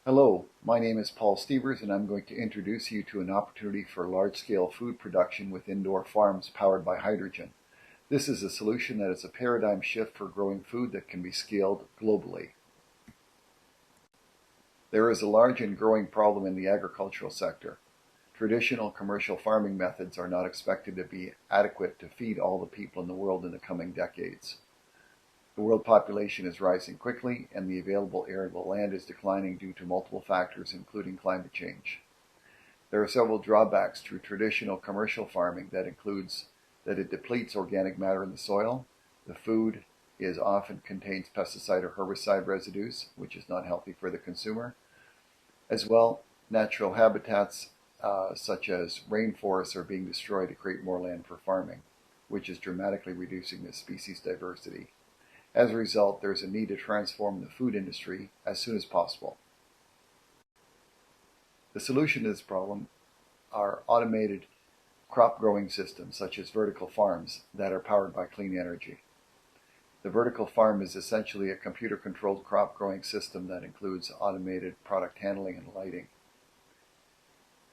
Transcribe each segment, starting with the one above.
Hello, my name is Paul Stevers and I'm going to introduce you to an opportunity for large-scale food production with indoor farms powered by hydrogen. This is a solution that is a paradigm shift for growing food that can be scaled globally. There is a large and growing problem in the agricultural sector. Traditional commercial farming methods are not expected to be adequate to feed all the people in the world in the coming decades. The world population is rising quickly, and the available arable land is declining due to multiple factors, including climate change. There are several drawbacks to traditional commercial farming that includes that it depletes organic matter in the soil, the food often contains pesticide or herbicide residues, which is not healthy for the consumer. As well, natural habitats such as rainforests are being destroyed to create more land for farming, which is dramatically reducing the species diversity. As a result, there is a need to transform the food industry as soon as possible. The solution to this problem are automated crop growing systems such as vertical farms that are powered by clean energy. The vertical farm is essentially a computer-controlled crop growing system that includes automated product handling and lighting.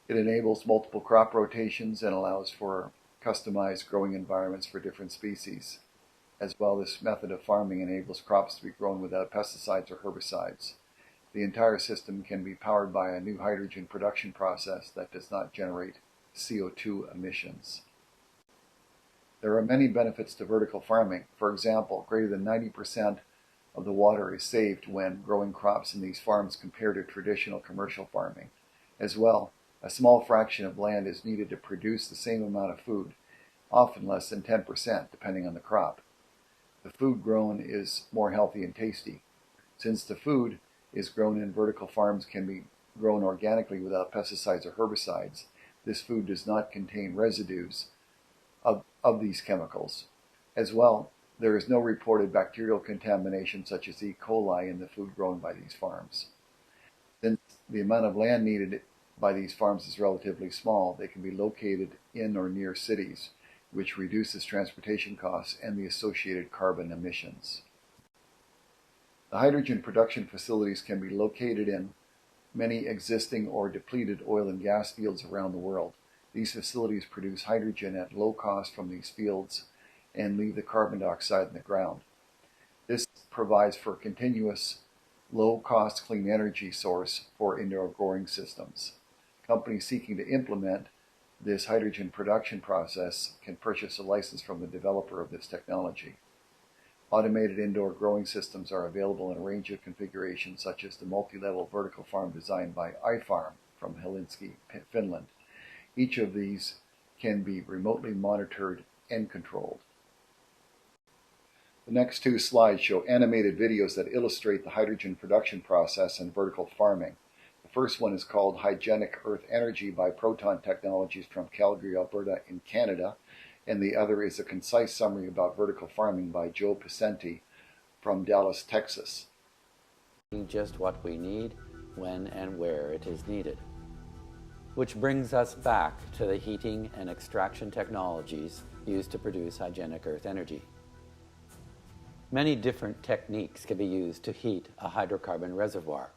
It enables multiple crop rotations and allows for customized growing environments for different species. As well, this method of farming enables crops to be grown without pesticides or herbicides. The entire system can be powered by a new hydrogen production process that does not generate CO2 emissions. There are many benefits to vertical farming. For example, greater than 90% of the water is saved when growing crops in these farms compared to traditional commercial farming. As well, a small fraction of land is needed to produce the same amount of food, often less than 10% depending on the crop. The food grown is more healthy and tasty. Since the food is grown in vertical farms can be grown organically without pesticides or herbicides, this food does not contain residues of these chemicals. As well, there is no reported bacterial contamination such as E. coli in the food grown by these farms. Since the amount of land needed by these farms is relatively small, they can be located in or near cities, which reduces transportation costs and the associated carbon emissions. The hydrogen production facilities can be located in many existing or depleted oil and gas fields around the world. These facilities produce hydrogen at low cost from these fields and leave the carbon dioxide in the ground. This provides for a continuous, low-cost clean energy source for indoor growing systems. Companies seeking to implement this hydrogen production process can purchase a license from the developer of this technology. Automated indoor growing systems are available in a range of configurations, such as the multi-level vertical farm designed by iFarm from Helsinki, Finland. Each of these can be remotely monitored and controlled. The next two slides show animated videos that illustrate the hydrogen production process in vertical farming. The first one is called Hygienic Earth Energy by Proton Technologies from Calgary, Alberta in Canada, and the other is a concise summary about vertical farming by Joe Picenti from Dallas, Texas. Just what we need, when and where it is needed. Which brings us back to the heating and extraction technologies used to produce hygienic earth energy. Many different techniques can be used to heat a hydrocarbon reservoir.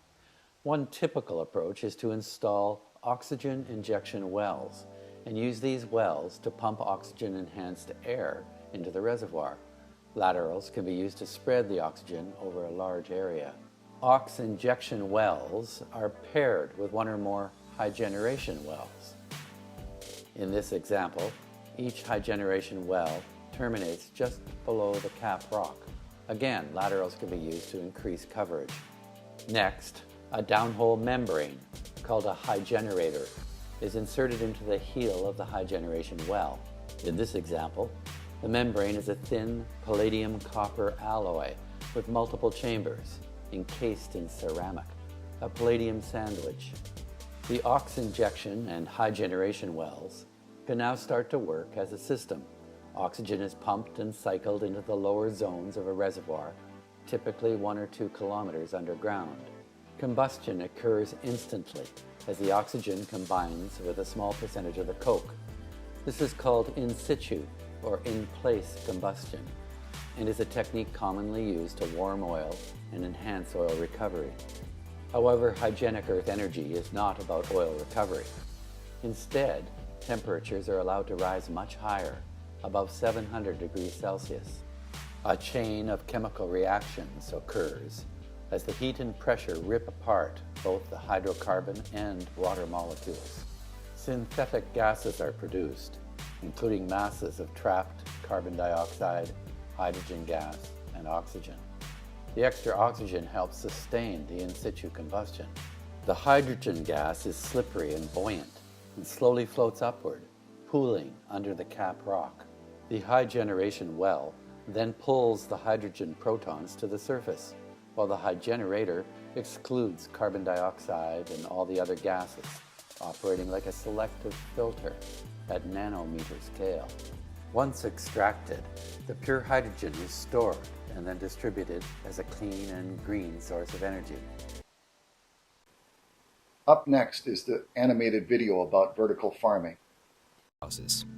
One typical approach is to install oxygen injection wells and use these wells to pump oxygen-enhanced air into the reservoir. Laterals can be used to spread the oxygen over a large area. Ox injection wells are paired with one or more high-generation wells. In this example, each high-generation well terminates just below the cap rock. Again, laterals can be used to increase coverage. Next, a downhole membrane, called a high generator, is inserted into the heel of the high generation well. In this example, the membrane is a thin palladium copper alloy with multiple chambers, encased in ceramic, a palladium sandwich. The ox injection and high generation wells can now start to work as a system. Oxygen is pumped and cycled into the lower zones of a reservoir, typically 1 or 2 kilometers underground. Combustion occurs instantly as the oxygen combines with a small percentage of the coke. This is called in situ or in-place combustion and is a technique commonly used to warm oil and enhance oil recovery. However, hygienic earth energy is not about oil recovery. Instead, temperatures are allowed to rise much higher, above 700 degrees Celsius. A chain of chemical reactions occurs as the heat and pressure rip apart both the hydrocarbon and water molecules. Synthetic gases are produced, including masses of trapped carbon dioxide, hydrogen gas, and oxygen. The extra oxygen helps sustain the in situ combustion. The hydrogen gas is slippery and buoyant and slowly floats upward, pooling under the cap rock. The high generation well then pulls the hydrogen protons to the surface, while the high generator excludes carbon dioxide and all the other gases, operating like a selective filter at nanometer scale. Once extracted, the pure hydrogen is stored and then distributed as a clean and green source of energy. Up next is the animated video about vertical farming.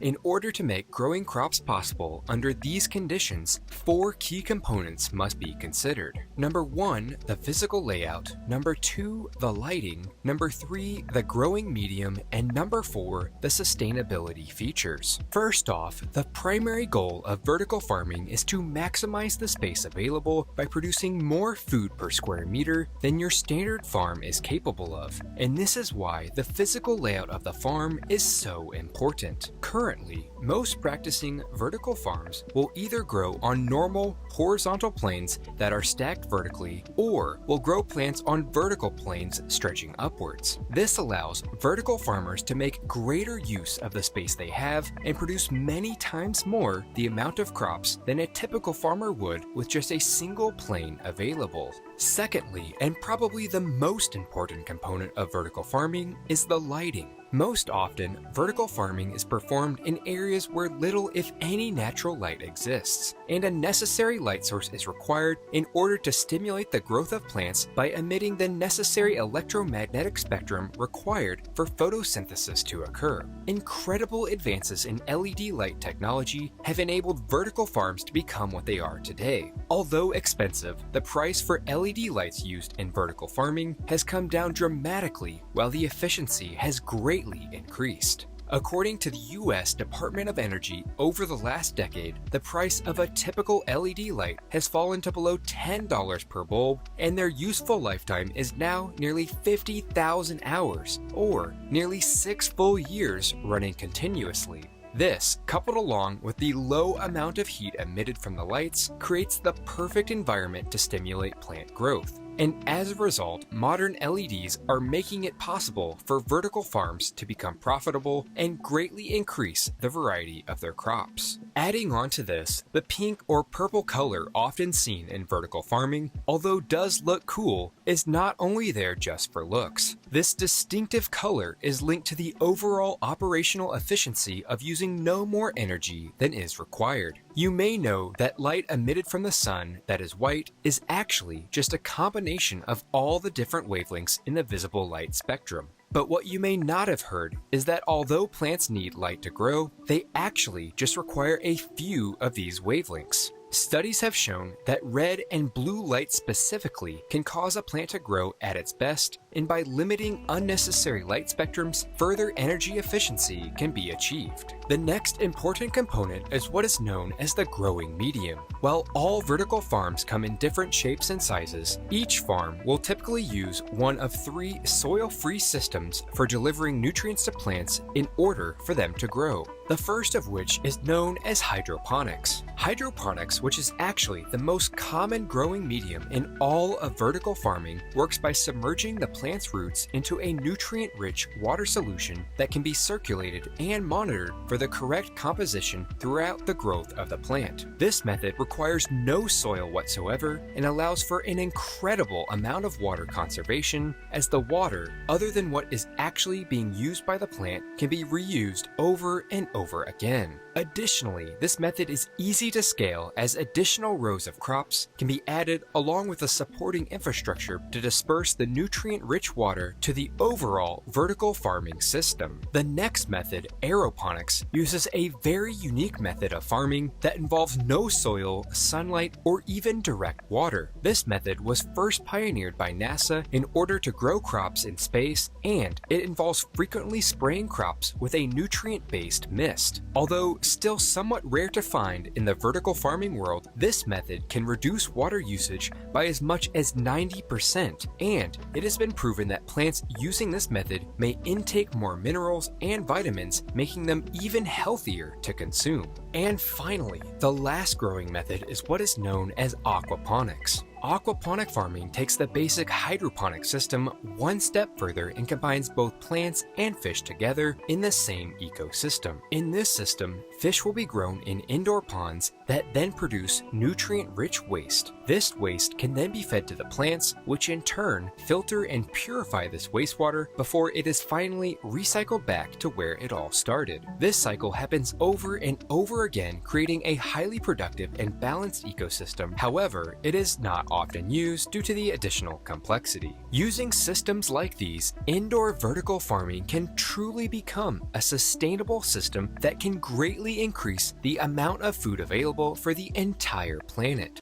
In order to make growing crops possible under these conditions, 4 key components must be considered. Number 1, the physical layout. Number 2, the lighting. Number 3, the growing medium. And number 4, the sustainability features. First off, the primary goal of vertical farming is to maximize the space available by producing more food per square meter than your standard farm is capable of. And this is why the physical layout of the farm is so important. Currently, most practicing vertical farms will either grow on normal horizontal planes that are stacked vertically, or will grow plants on vertical planes stretching upwards. This allows vertical farmers to make greater use of the space they have and produce many times more the amount of crops than a typical farmer would with just a single plane available. Secondly, and probably the most important component of vertical farming, is the lighting. Most often, vertical farming is performed in areas where little if any natural light exists, and a necessary light source is required in order to stimulate the growth of plants by emitting the necessary electromagnetic spectrum required for photosynthesis to occur. Incredible advances in LED light technology have enabled vertical farms to become what they are today. Although expensive, the price for LED lights used in vertical farming has come down dramatically, while the efficiency has greatly increased. According to the U.S. Department of Energy, over the last decade, the price of a typical LED light has fallen to below $10 per bulb, and their useful lifetime is now nearly 50,000 hours, or nearly 6 full years running continuously. This, coupled along with the low amount of heat emitted from the lights, creates the perfect environment to stimulate plant growth. And as a result, modern LEDs are making it possible for vertical farms to become profitable and greatly increase the variety of their crops. Adding on to this, the pink or purple color often seen in vertical farming, although does look cool, is not only there just for looks. This distinctive color is linked to the overall operational efficiency of using no more energy than is required. You may know that light emitted from the sun that is white is actually just a combination of all the different wavelengths in the visible light spectrum. But what you may not have heard is that although plants need light to grow, they actually just require a few of these wavelengths. Studies have shown that red and blue light specifically can cause a plant to grow at its best, and by limiting unnecessary light spectrums, further energy efficiency can be achieved. The next important component is what is known as the growing medium. While all vertical farms come in different shapes and sizes, each farm will typically use one of 3 soil-free systems for delivering nutrients to plants in order for them to grow. The first of which is known as hydroponics. Hydroponics, which is actually the most common growing medium in all of vertical farming, works by submerging the plant's roots into a nutrient-rich water solution that can be circulated and monitored for the correct composition throughout the growth of the plant. This method requires no soil whatsoever and allows for an incredible amount of water conservation, as the water, other than what is actually being used by the plant, can be reused over and over over again. Additionally, this method is easy to scale as additional rows of crops can be added along with a supporting infrastructure to disperse the nutrient-rich water to the overall vertical farming system. The next method, aeroponics, uses a very unique method of farming that involves no soil, sunlight, or even direct water. This method was first pioneered by NASA in order to grow crops in space, and it involves frequently spraying crops with a nutrient-based mist. Although still somewhat rare to find in the vertical farming world, this method can reduce water usage by as much as 90%, and it has been proven that plants using this method may intake more minerals and vitamins, making them even healthier to consume. And finally, the last growing method is what is known as aquaponics. Aquaponic farming takes the basic hydroponic system one step further and combines both plants and fish together in the same ecosystem. In this system, fish will be grown in indoor ponds that then produce nutrient-rich waste. This waste can then be fed to the plants, which in turn filter and purify this wastewater before it is finally recycled back to where it all started. This cycle happens over and over again, creating a highly productive and balanced ecosystem. However, it is not often used due to the additional complexity. Using systems like these, indoor vertical farming can truly become a sustainable system that can greatly increase the amount of food available for the entire planet.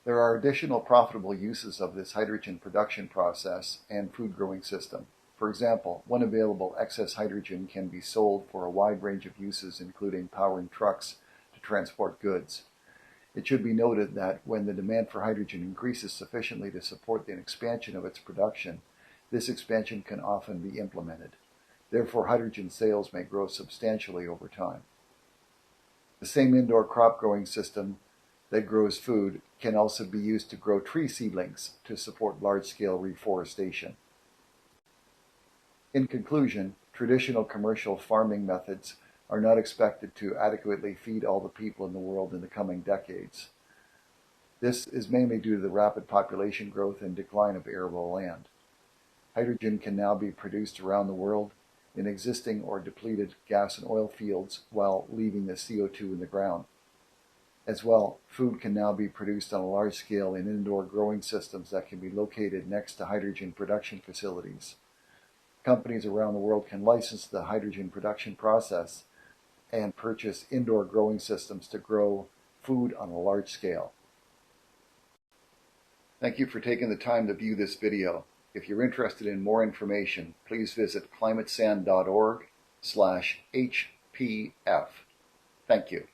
There are additional profitable uses of this hydrogen production process and food growing system. For example, when available, excess hydrogen can be sold for a wide range of uses, including powering trucks to transport goods. It should be noted that when the demand for hydrogen increases sufficiently to support the expansion of its production, this expansion can often be implemented. Therefore, hydrogen sales may grow substantially over time. The same indoor crop growing system that grows food can also be used to grow tree seedlings to support large-scale reforestation. In conclusion, traditional commercial farming methods are not expected to adequately feed all the people in the world in the coming decades. This is mainly due to the rapid population growth and decline of arable land. Hydrogen can now be produced around the world in existing or depleted gas and oil fields while leaving the CO2 in the ground. As well, food can now be produced on a large scale in indoor growing systems that can be located next to hydrogen production facilities. Companies around the world can license the hydrogen production process and purchase indoor growing systems to grow food on a large scale. Thank you for taking the time to view this video. If you're interested in more information, please visit climatesan.org/HPF. Thank you.